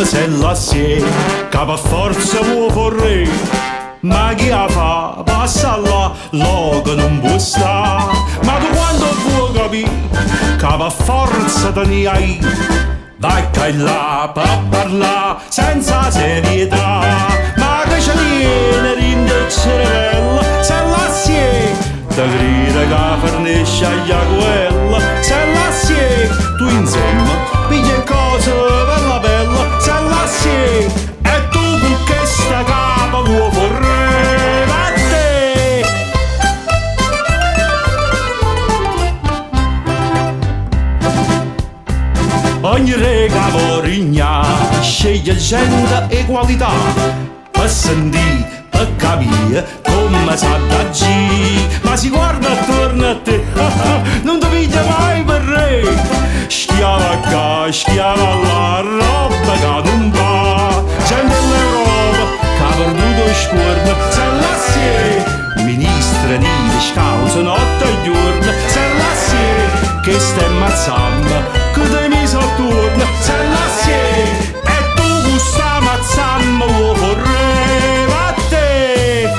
se la si che per forza vuoi vorrei, ma chi la fa passa là, logo non può sta. Ma tu quando vuoi capire che per forza te ne hai, vai che là per parlare senza serietà, ma che ce viene rinde cervello, se la si te grida che fornisce agli quella, se la si tu insomma piglia cose per la bella, se la si e tu con che sta capa vuoi vorrei a te. Ogni rega vorigna sceglie gente e qualità per sentire, per capire come sa da G, ma si guarda attorno a te non ti piglia mai per re. Schiava qua, schiava là, roba che non va, gente dell'Europa che ha perduto scuorno, se la si ministra di scausa notte e giorno, se la si che stai ammazzando, che te mi sotturno, se la si e tu gusta ammazzando vuoi vorrei a te.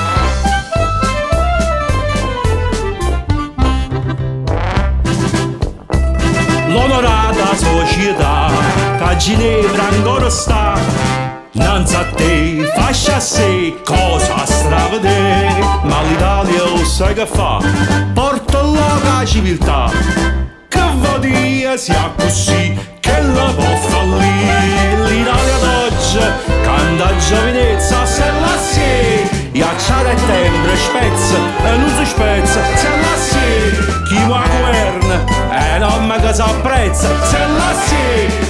L'onorata società che a Ginevra ancora sta, innanzi a te fascia a sé cosa stravedere, ma l'Italia lo sai che fa, porta la civiltà, che va dire sia così che la può fallire. L'Italia d'oggi canta giovinezza, se la si ghiacciare e tempo spezza e non si spezza, se la si chi va a governa e non mi che si apprezza, se la si